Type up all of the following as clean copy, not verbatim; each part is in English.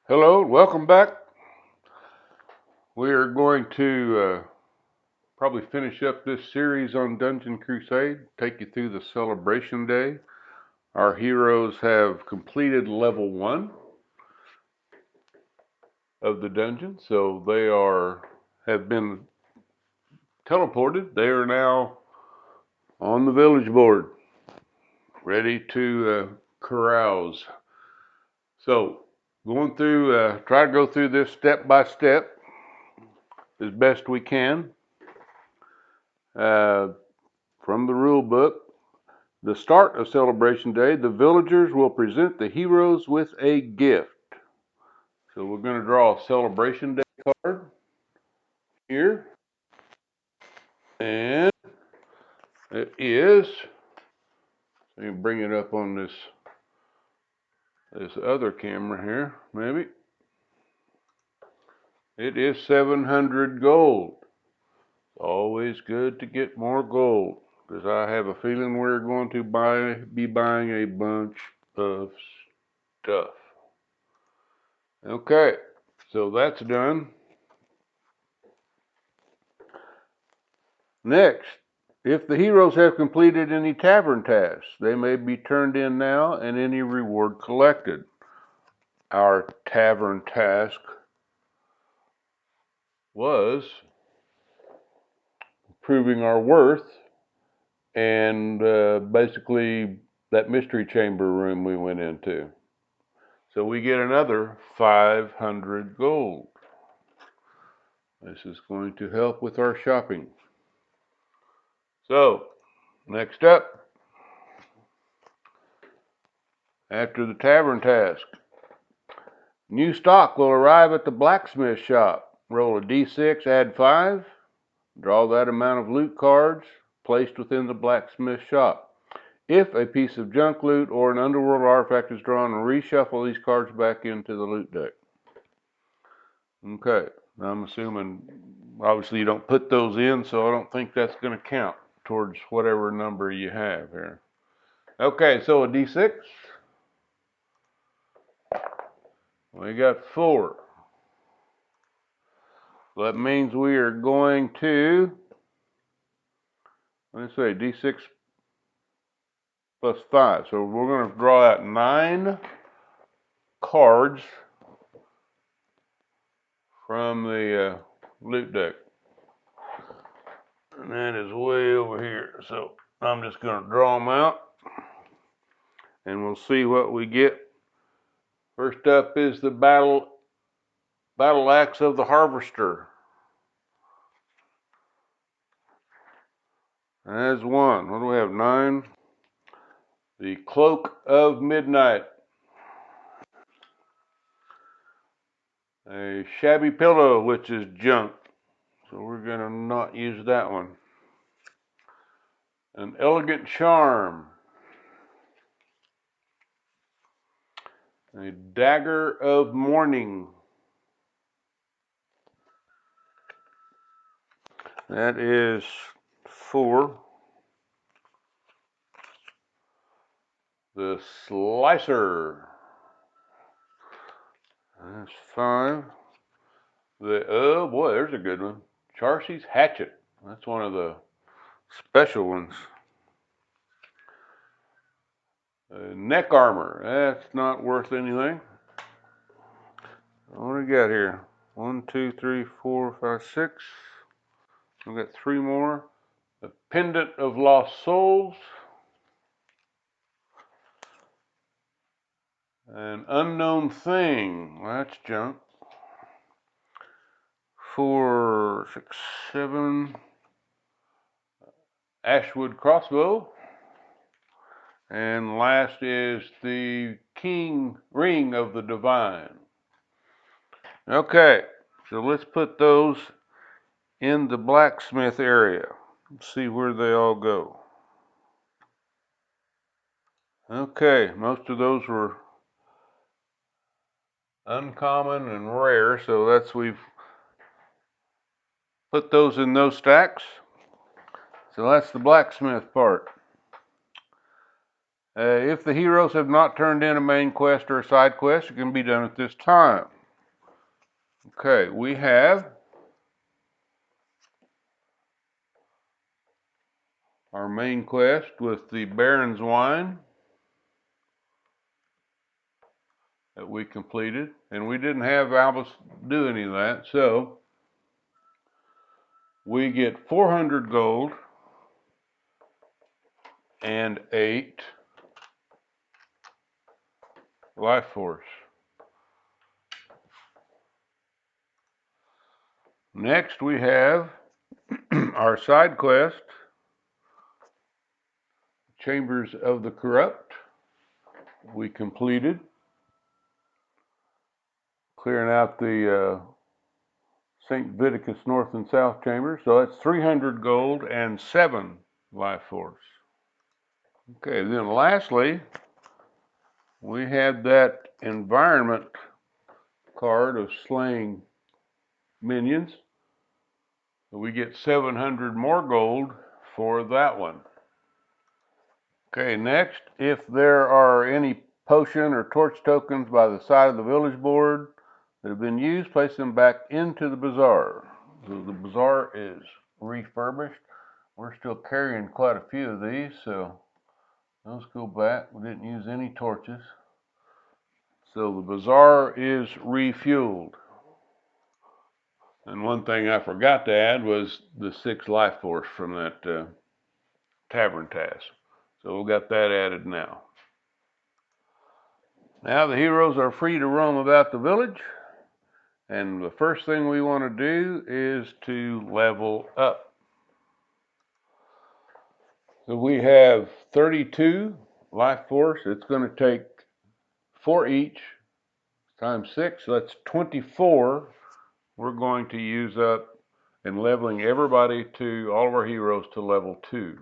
Hello, welcome back. We are going to probably finish up this series on Dungeon Crusade, take you through the celebration day. Our heroes have completed level 1 of the dungeon, so have been teleported. They are now on the village board, ready to carouse. So, try to go through this step by step as best we can. From the rule book, the start of Celebration Day, the villagers will present the heroes with a gift. So we're going to draw a Celebration Day card here. And it is, let me bring it up on this other camera here, maybe. It is 700 gold. Always good to get more gold, because I have a feeling we're going to be buying a bunch of stuff. Okay, so that's done. Next, if the heroes have completed any tavern tasks, they may be turned in now and any reward collected. Our tavern task was proving our worth and basically that mystery chamber room we went into. So we get another 500 gold. This is going to help with our shopping. So, next up, after the tavern task, new stock will arrive at the blacksmith shop. Roll a d6, add 5. Draw that amount of loot cards placed within the blacksmith shop. If a piece of junk loot or an underworld artifact is drawn, reshuffle these cards back into the loot deck. Okay, I'm assuming, obviously you don't put those in, so I don't think that's going to count towards whatever number you have here. Okay, so a d6. We got 4. So that means we are going to, let's say d6 plus 5. So we're going to draw out 9 cards from the loot deck. And that is way over here. So I'm just going to draw them out and we'll see what we get. First up is the battle axe of the harvester. That's 1. What do we have? 9. The cloak of midnight. A shabby pillow, which is junk. So we're going to not use that one. An elegant charm. A dagger of mourning. That is 4. The slicer. That's 5. Oh boy, there's a good one. Charcy's hatchet. That's one of the special ones. Neck armor. That's not worth anything. What do we got here? 1, 2, 3, 4, 5, 6. We've got 3 more. The pendant of lost souls. An unknown thing. Well, that's junk. 4, 6, 7. Ashwood crossbow. And last is the king ring of the divine. Okay, so let's put those in the blacksmith area. Let's see where they all go. Okay, most of those were uncommon and rare, so we've put those in those stacks. So that's the blacksmith part. If the heroes have not turned in a main quest or a side quest, it can be done at this time. Okay, we have our main quest with the Baron's Wine that we completed, and we didn't have Albus do any of that, so we get 400 gold and 8 life force. Next we have our side quest, Chambers of the Corrupt. We completed, clearing out the St. Viticus North and South Chambers. So that's 300 gold and 7 life force. Okay, then lastly, we had that environment card of slaying minions. So we get 700 more gold for that one. Okay, next, if there are any potion or torch tokens by the side of the village board that have been used, place them back into the bazaar. So the bazaar is refurbished. We're still carrying quite a few of these, so those go back. We didn't use any torches. So the bazaar is refueled. And one thing I forgot to add was the 6 life force from that tavern task. So we got that added now. Now the heroes are free to roam about the village. And the first thing we want to do is to level up. So we have 32 life force. It's going to take 4 each times 6. So that's 24 we're going to use up in leveling everybody to, all of our heroes to level 2.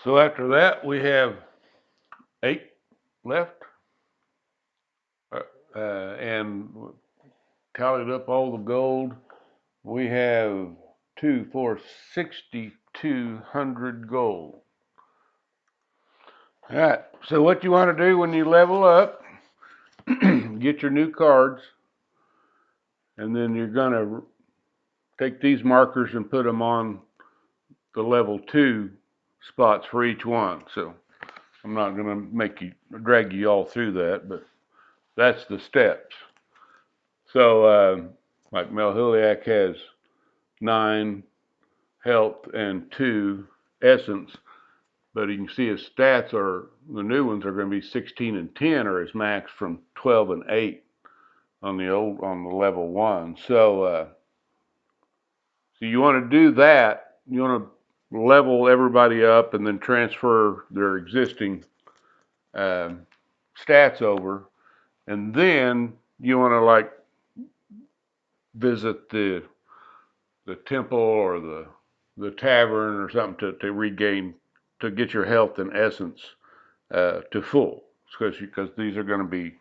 So after that, we have 8 left. And tallied up all the gold. We have 6,200 gold. All right, so what you want to do when you level up, get your new cards, and then you're going to take these markers and put them on the level 2 spots for each one. So I'm not going to drag you all through that, but that's the steps. So like Melhuliac has 9 health and 2 essence, but you can see his stats are, the new ones are going to be 16 and 10 are his max from 12 and 8 on the level 1. So so you want to do that. You want to level everybody up and then transfer their existing stats over, and then you want to like visit the temple or the tavern or something to regain, to get your health and essence to full, because these are going to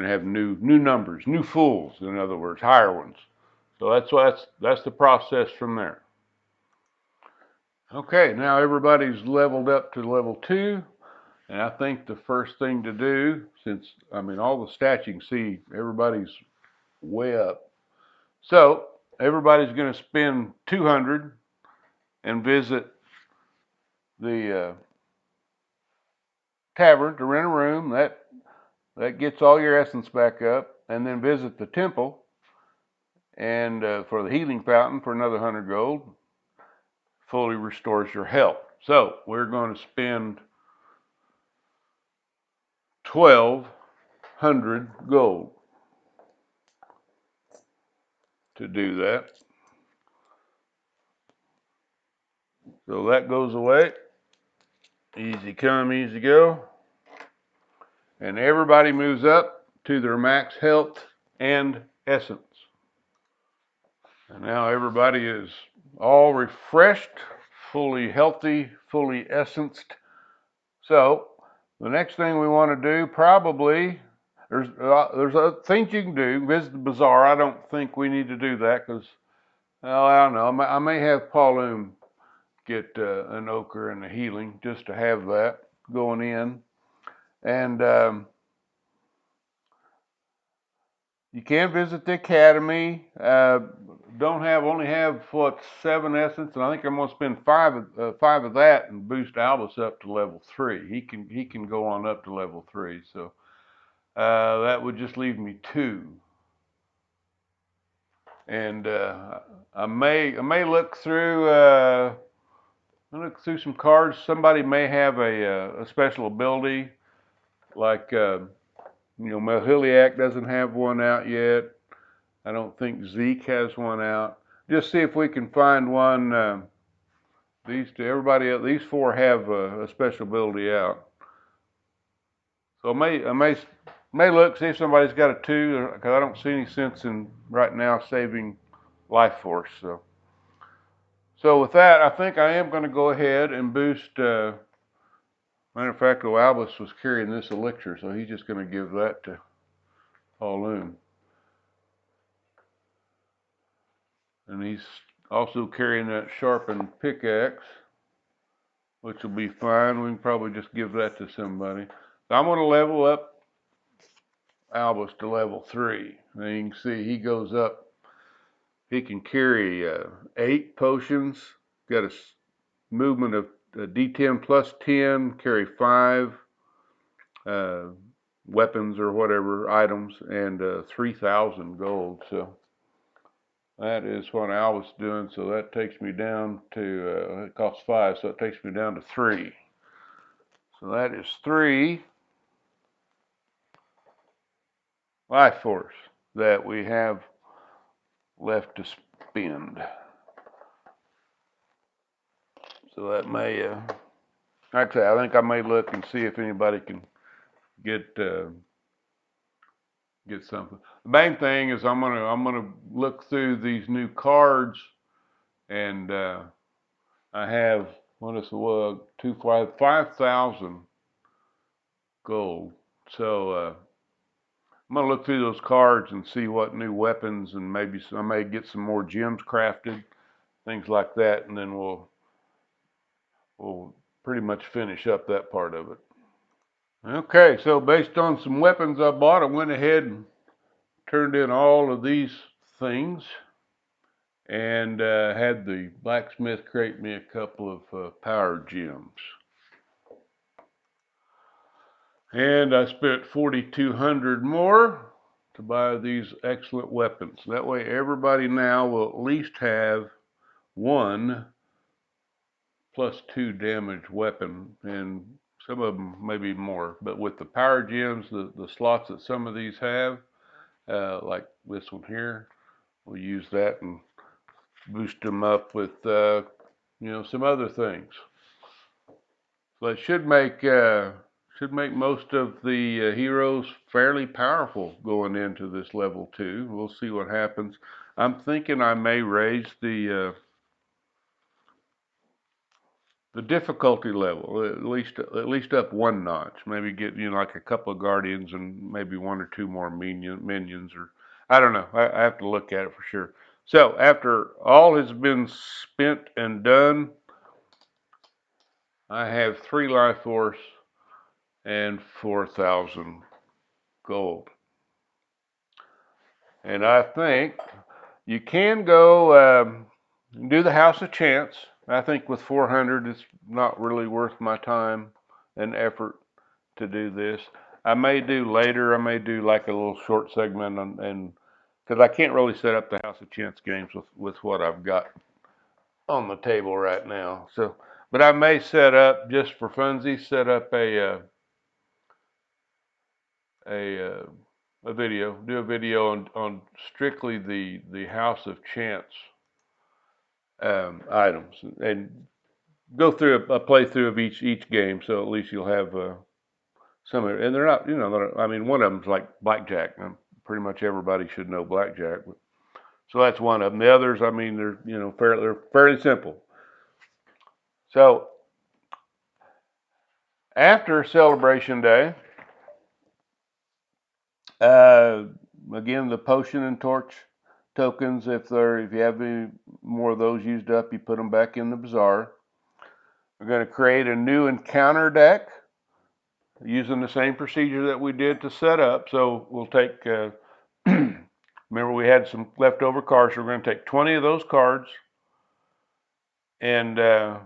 have new numbers, new fulls, in other words, higher ones. So that's the process from there. Okay, now everybody's leveled up to level 2, and I think the first thing to do, since all the stats you can see, everybody's way up. So everybody's going to spend 200 and visit the tavern to rent a room. That gets all your essence back up, and then visit the temple and for the healing fountain for another 100 gold. Fully restores your health. So we're going to spend 1,200 gold to do that. So that goes away. Easy come, easy go. And everybody moves up to their max health and essence. And now everybody is all refreshed, fully healthy, fully essenced. So the next thing we want to do, probably, there's things you can do. Visit the bazaar. I don't think we need to do that because, well, I don't know. I may have Pauloon get an ochre and a healing just to have that going in. And you can visit the academy. Only have what 7 essence, and I think I'm gonna spend five of that and boost Albus up to level 3. He can go on up to level 3. So that would just leave me 2. And I may look through some cards. Somebody may have a special ability, like Melhiliac doesn't have one out yet. I don't think Zeke has one out. Just see if we can find one. These these 4 have a special ability out. So I may look, see if somebody's got a 2, because I don't see any sense in right now saving life force. So with that, I think I am going to go ahead and boost. Matter of fact, Albus was carrying this elixir, so he's just going to give that to Pauloon. And he's also carrying that sharpened pickaxe, which will be fine. We can probably just give that to somebody. So I'm going to level up Albus to level 3. And you can see he goes up. He can carry 8 potions. Got a movement of D10 plus 10. Carry 5 weapons or whatever items, and 3,000 gold. So that is what Albus is doing. So that takes me down to it costs 5, so it takes me down to 3. So that is 3 life force that we have left to spend. So that may, actually, I think I may look and see if anybody can get something. The main thing is I'm gonna look through these new cards, and I have what is the 5,000 gold. So I'm gonna look through those cards and see what new weapons, and maybe I may get some more gems crafted, things like that, and then we'll pretty much finish up that part of it. Okay, so based on some weapons I bought, I went ahead and turned in all of these things, and had the blacksmith create me a couple of power gems. And I spent 4,200 more to buy these excellent weapons. That way everybody now will at least have 1 +2 damage weapon, and some of them maybe more. But with the power gems, the slots that some of these have, like this one here, we'll use that and boost them up with some other things. So it should make most of the heroes fairly powerful going into this level 2. We'll see what happens. I'm thinking I may raise the difficulty level at least up 1 notch. Maybe get like a couple of guardians and maybe 1 or 2 more minions, or I don't know. I have to look at it for sure. So after all has been spent and done, I have 3 life force and 4,000 gold. And I think you can go do the House of Chance. I think with 400, it's not really worth my time and effort to do this. I may do later. I may do like a little short segment, and because I can't really set up the House of Chance games with what I've got on the table right now. So, but I may set up, just for funsies, set up a video, do a video on strictly the House of Chance items, and go through a playthrough of each game, so at least you'll have some of it. And they're not, I mean, one of them's like blackjack. Pretty much everybody should know blackjack. So that's one of them. The others, I mean, they're fairly simple. So after Celebration Day, again, the potion and torch tokens, if you have any more of those used up, you put them back in the bazaar. We're going to create a new encounter deck using the same procedure that we did to set up. So we'll take, remember we had some leftover cards, so we're going to take 20 of those cards and 9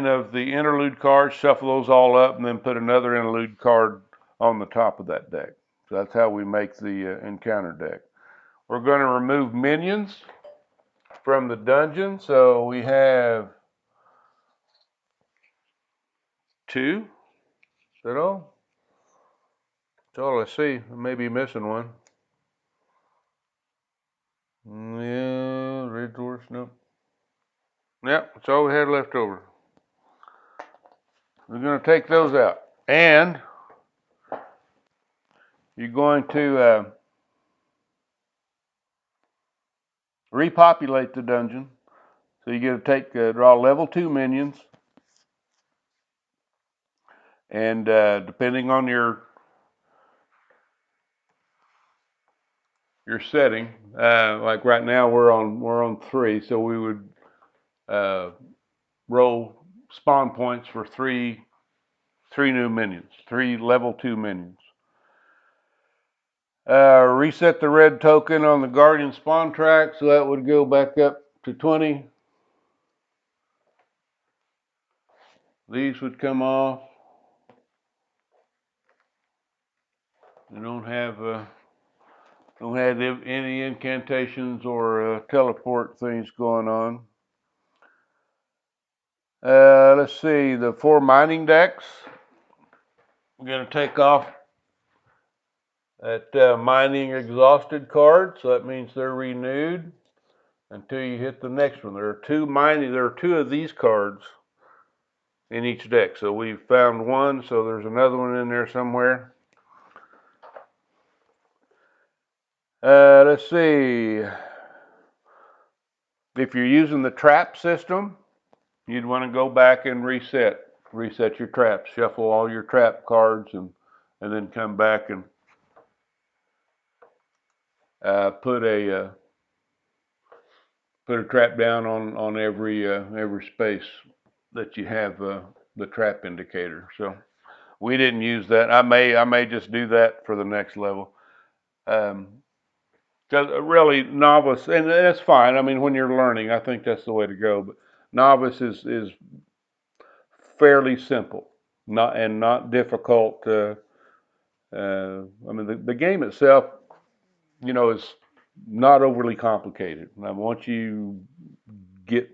of the interlude cards, shuffle those all up, and then put another interlude card on the top of that deck. So that's how we make the encounter deck. We're going to remove minions from the dungeon. So we have 2. Is that all? That's all I see. I may be missing one. Yeah, red dwarfs, nope. Yep, that's all we had left over. We're going to take those out. And you're going to repopulate the dungeon. So you're going to take, draw level 2 minions. And depending on your setting, like right now we're on 3, so we would roll spawn points for 3 new minions, 3 level 2 minions. Reset the red token on the Guardian spawn track, so that would go back up to 20. These would come off. We don't have any incantations or teleport things going on. Let's see, the 4 mining decks. We're going to take off that mining exhausted card, so that means they're renewed until you hit the next one. There are 2 of these cards in each deck. So we've found one, so there's another one in there somewhere. Let's see. If you're using the trap system, you'd want to go back and reset your traps, shuffle all your trap cards, and then come back and put a trap down on every space that you have the trap indicator. So we didn't use that. I may just do that for the next level. Because really, novice, and that's fine. I mean, when you're learning, I think that's the way to go. But novice is fairly simple, not difficult. I mean, the game itself, is not overly complicated. Now, once you get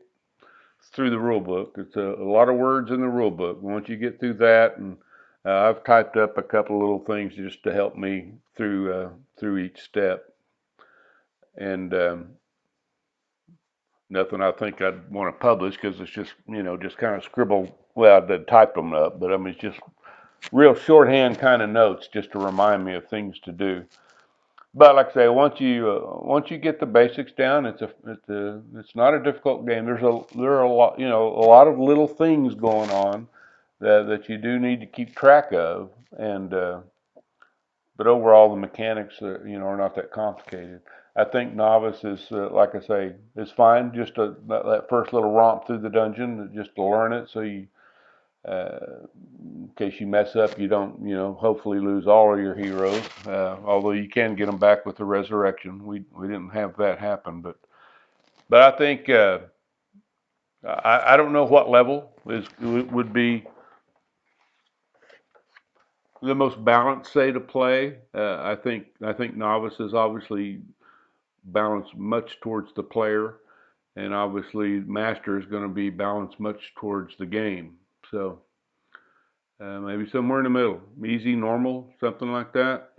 through the rule book, it's a lot of words in the rule book. Once you get through that, and I've typed up a couple of little things just to help me through each step. And nothing I think I'd want to publish because it's just, just kind of scribble. Well, I did type them up, but I mean, it's just real shorthand kind of notes just to remind me of things to do. But like I say, once you get the basics down, it's not a difficult game. There are a lot, a lot of little things going on that you do need to keep track of, and but overall the mechanics, are not that complicated. I think novice is, like I say, is fine. Just that first little romp through the dungeon, just to learn it, so you, in case you mess up, you don't, hopefully lose all of your heroes. Although you can get them back with the resurrection. We didn't have that happen, but I think I don't know what level would be the most balanced say to play. I think novice is obviously balanced much towards the player, and obviously master is going to be balanced much towards the game. So maybe somewhere in the middle, easy, normal, something like that.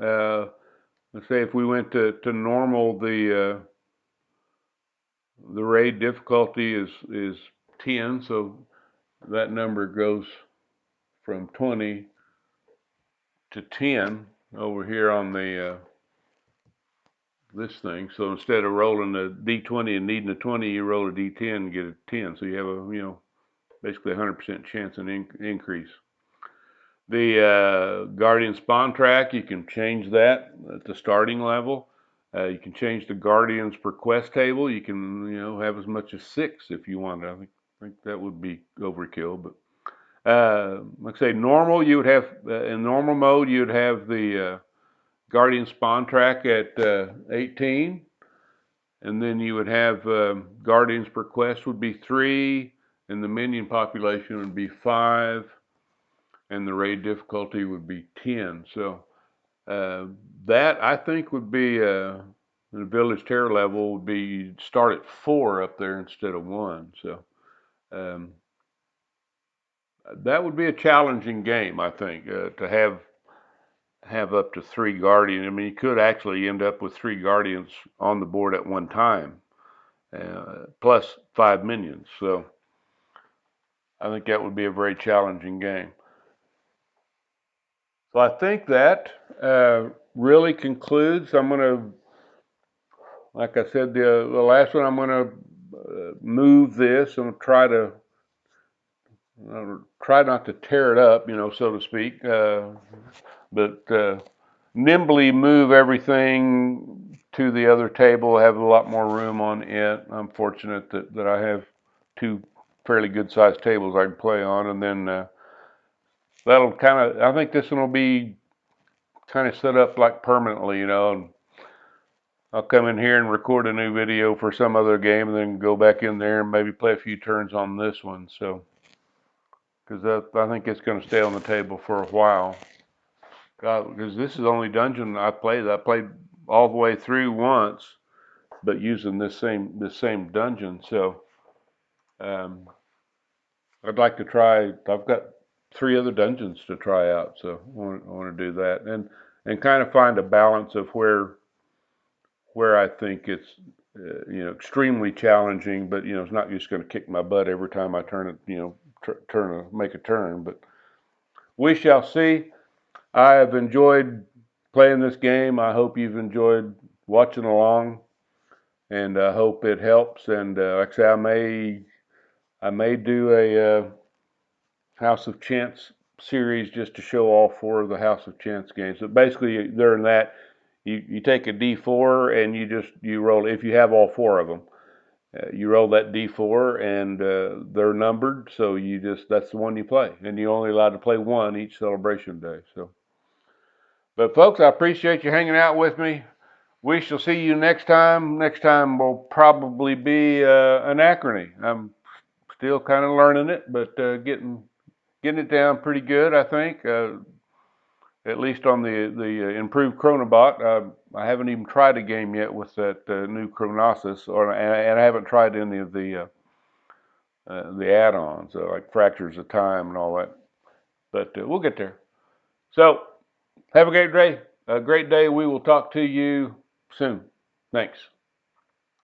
Let's say if we went to normal, the raid difficulty is 10, so that number goes from 20 to 10 over here on the this thing. So instead of rolling a d20 and needing a 20, you roll a d10 and get a 10. So you have a basically 100% chance an increase. The Guardian spawn track, you can change that at the starting level. You can change the guardians per quest table. You can, have as much as 6 if you want. I think that would be overkill, but like I say, normal, you would have in normal mode, you'd have the guardian spawn track at 18, and then you would have guardians per quest would be 3, and the minion population would be 5, and the raid difficulty would be 10. So that I think would be the village terror level would be start at 4 up there instead of 1. So um, that would be a challenging game, I think, to have up to 3 guardians. I mean, you could actually end up with 3 guardians on the board at one time, plus 5 minions. So I think that would be a very challenging game. So I think that really concludes. I'm going to, like I said, the last one, I'm going to move this and try not to tear it up, so to speak, but nimbly move everything to the other table, have a lot more room on it. I'm fortunate that I have 2 fairly good sized tables I can play on, and then that'll I think this one will be kind of set up like permanently, and I'll come in here and record a new video for some other game and then go back in there and maybe play a few turns on this one. So, because I think it's going to stay on the table for a while. Because this is the only dungeon I played. I played all the way through once, but using this same dungeon. So, I'd like to try. I've got 3 other dungeons to try out, so I want to do that and kind of find a balance of where I think it's extremely challenging, but it's not just going to kick my butt every time I turn it, make a turn. But we shall see. I have enjoyed playing this game. I hope you've enjoyed watching along, and I hope it helps. And like I say, I may do a House of Chance series just to show all 4 of the House of Chance games. So basically, during that, you take a D4 and you roll. If you have all 4 of them, you roll that D4 and they're numbered. So that's the one you play, and you're only allowed to play 1 each celebration day. So. But folks, I appreciate you hanging out with me. We shall see you next time. Next time will probably be Anachrony. I'm still kind of learning it, but getting it down pretty good, I think. At least on the improved Chronobot. I haven't even tried a game yet with that new Chronosis, and I haven't tried any of the add-ons like Fractures of Time and all that. But we'll get there. So. Have a great day. We will talk to you soon. Thanks.